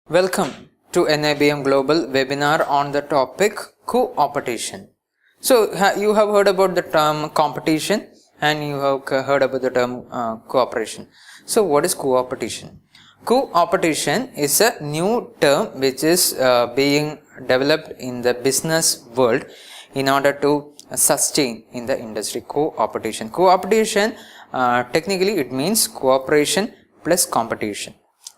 Welcome to NIBM Global webinar on the topic co-optation. So you have heard about the term competition and you have heard about the term cooperation. So what is co-optation? Co-optation is a new term which is being developed in the business world in order to sustain in the industry. Co-optation. Co-optation technically it means cooperation plus competition.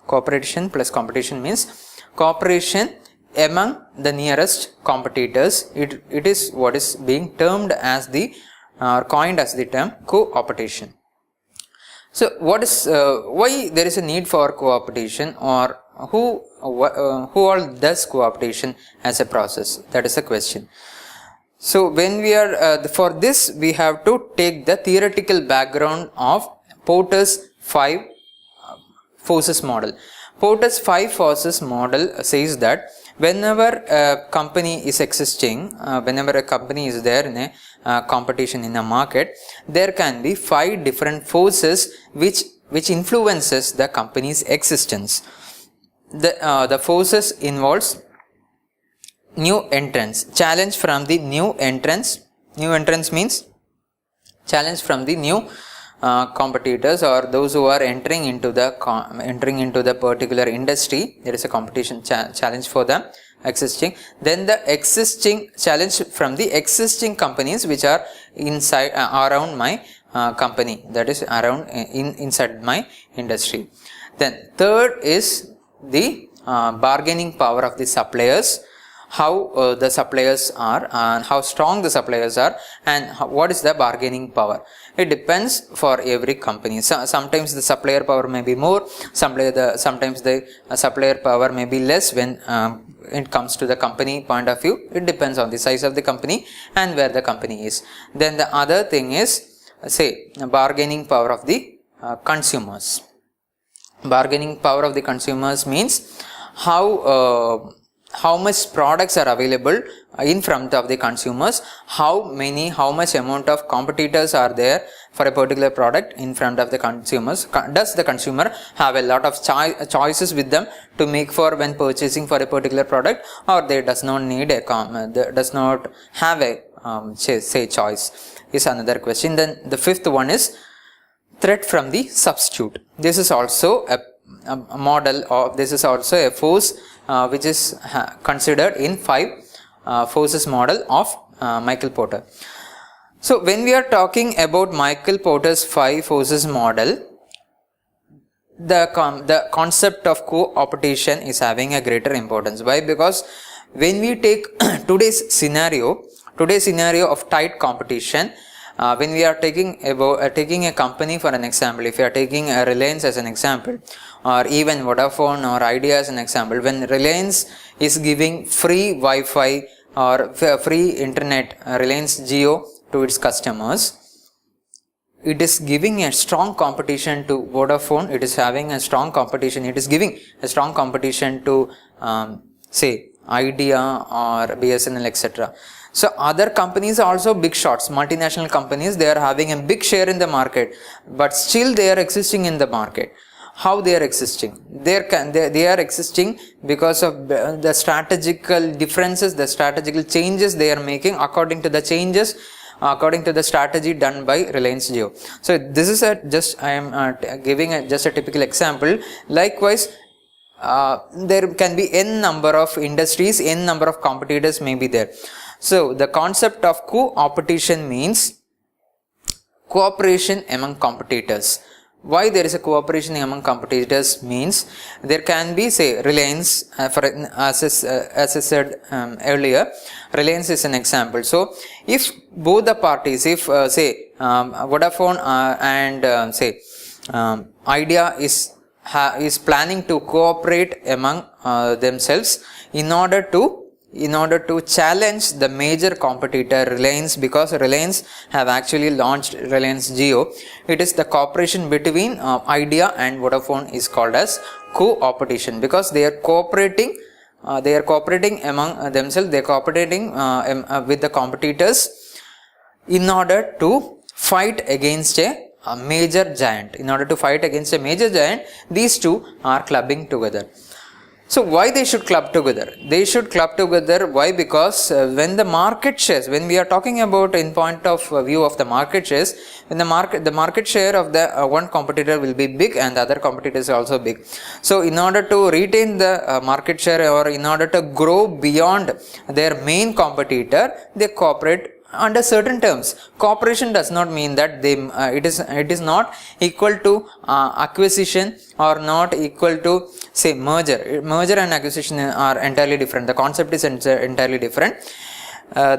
Cooperation plus competition means cooperation among the nearest competitors. It is what is being termed as the coined as the term co-optation. So what is why there is a need for co-optation, or who all does co-optation as a process? That is a question. So when we are for this we have to take the theoretical background of Porter's 5 forces model. Porter's 5 forces model says that whenever a company is existing, whenever a company is there in a competition in a market, there can be 5 different forces which influences the company's existence. The forces involves new entrants, challenge from the new entrants. New entrants means challenge from the new competitors or those who are entering into the particular industry. There is a competition challenge for them existing. Then the existing challenge from the existing companies which are inside around my company, that is around inside my industry. Then third is the bargaining power of the suppliers. How the suppliers are and how strong the suppliers are, and what is the bargaining power. It depends for every company. So sometimes the supplier power may be more, sometimes the supplier power may be less when it comes to the company point of view. It depends on the size of the company and where the company is. Then the other thing is, say, bargaining power of the consumers. Bargaining power of the consumers means how much products are available in front of the consumers, how much amount of competitors are there for a particular product in front of the consumers. Does the consumer have a lot of choices with them to make for when purchasing for a particular product, or they does not need does not have a say choice, is another question. Then the fifth one is threat from the substitute. This is also a model, or this is also a force which is considered in 5 forces model of Michael Porter. So when we are talking about Michael Porter's 5 forces model, the concept of co-optation is having a greater importance. Why? Because when we take today's scenario of tight competition, when we are taking a company for an example, if you are taking a Reliance as an example, or even Vodafone or Idea as an example, when Reliance is giving free Wi-Fi or free internet, Reliance Jio, to its customers, it is giving a strong competition to Vodafone. It is having a strong competition. It is giving a strong competition to say Idea or BSNL, etc. So other companies are also big shots, multinational companies. They are having a big share in the market, but still they are existing in the market. How they are existing? They are existing because of the strategical differences, the strategical changes they are making according to the strategy done by Reliance Jio. So this is I am giving just a typical example. Likewise, there can be n number of industries, n number of competitors may be there. So the concept of co-optation means cooperation among competitors. Why there is a cooperation among competitors means there can be, say, Reliance, as I said earlier, Reliance is an example. So if both the parties, if say Vodafone and say Idea is planning to cooperate among themselves in order to challenge the major competitor Reliance, because Reliance have actually launched Reliance Jio. It is the cooperation between Idea and Vodafone is called as co-optation, because they are cooperating among themselves. They are cooperating with the competitors in order to fight against a major giant. In order to fight against a major giant, these two are clubbing together. So why they should club together? They should club together. Why? Because when the market shares, when we are talking about in point of view of the market shares, when the market share of the one competitor will be big and the other competitors also big. So in order to retain the market share, or in order to grow beyond their main competitor, they cooperate under certain terms. Cooperation does not mean that they it is not equal to acquisition, or not equal to say merger. Merger and acquisition are entirely different. The concept is entirely different.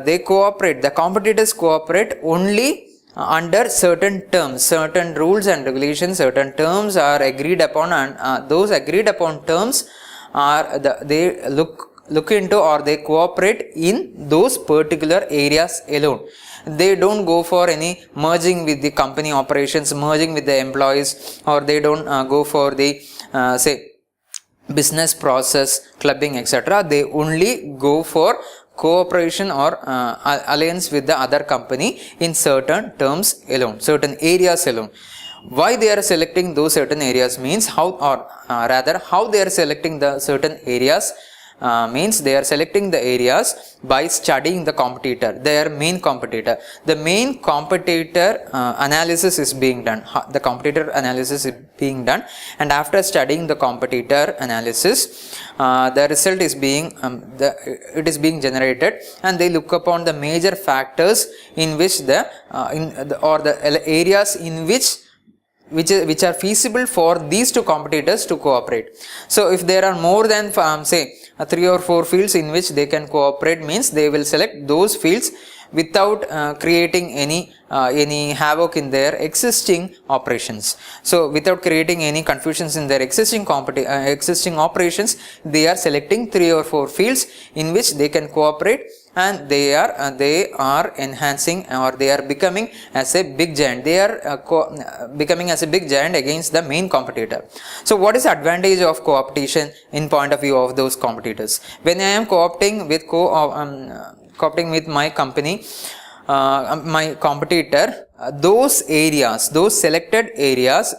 They cooperate, the competitors cooperate only under certain terms, certain rules and regulations. Certain terms are agreed upon, and those agreed upon terms are they look into, or they cooperate in those particular areas alone. They don't go for any merging with the company operations, merging with the employees, or they don't go for the say business process clubbing, etc. They only go for cooperation or alliance with the other company in certain terms alone, certain areas alone. Why they are selecting those certain areas means how, or rather how they are selecting the certain areas means they are selecting the areas by studying the competitor, their main competitor. The main competitor analysis is being done. The competitor analysis is being done, and after studying the competitor analysis, the result is being it is being generated, and they look upon the major factors in which the areas in which are feasible for these two competitors to cooperate. So if there are more than say 3 or 4 fields in which they can cooperate, means they will select those fields without creating any havoc in their existing operations. So without creating any confusions in their existing operations, they are selecting 3 or 4 fields in which they can cooperate, and they are enhancing, or they are becoming as a big giant. They are becoming as a big giant against the main competitor. So what is the advantage of co-optation in point of view of those competitors? When I am coopting with my company, my competitor, those selected areas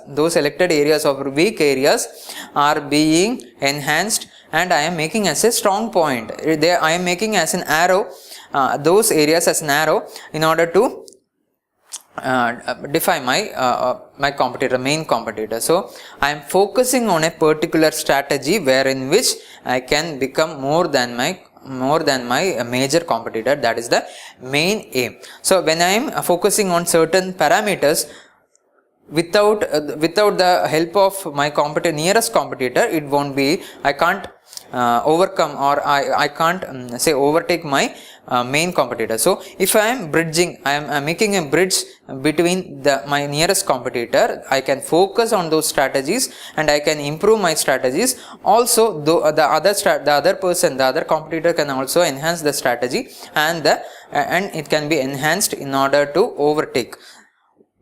of weak areas are being enhanced, and I am making as a strong point. I am making as an arrow, those areas as an arrow, in order to define my competitor, main competitor. So I am focusing on a particular strategy wherein which I can become more than my major competitor. That is the main aim. So when I am focusing on certain parameters, without the help of my nearest competitor, it won't be, I can't overcome, or I can't say overtake my main competitor. So if I am bridging, I am making a bridge between my nearest competitor, I can focus on those strategies and I can improve my strategies. Also, the other competitor can also enhance the strategy, and it can be enhanced in order to overtake.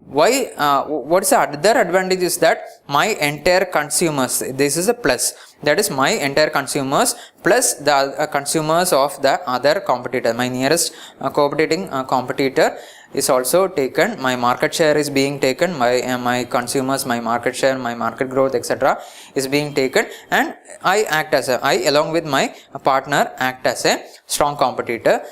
Why? What's the other advantage is that my entire consumers, this is a plus, that is my entire consumers plus the consumers of the other competitor, my nearest cooperating competitor is also taken. My market share is being taken, my consumers, my market share, my market growth, etc. is being taken, and I along with my partner act as a strong competitor.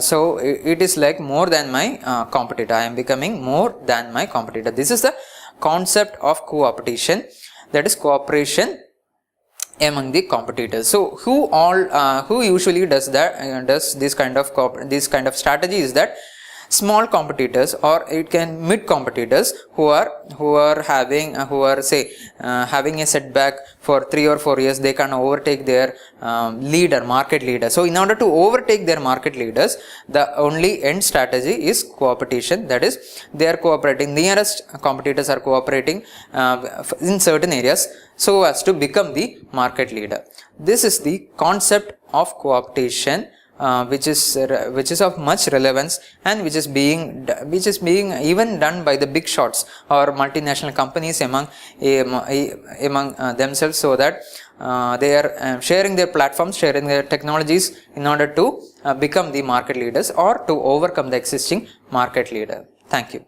So it is like more than my competitor. I am becoming more than my competitor. This is the concept of co-optation, that is cooperation among the competitors. So who usually does this kind of strategy is that small competitors, or it can mid competitors who are having a setback for 3 or 4 years. They can overtake their market leader. So in order to overtake their market leaders, the only end strategy is cooperation. That is, they are cooperating, nearest competitors are cooperating in certain areas so as to become the market leader. This is the concept of cooptation, which is of much relevance, and which is being even done by the big shots or multinational companies among themselves, so that they are sharing their platforms, sharing their technologies in order to become the market leaders or to overcome the existing market leader. Thank you.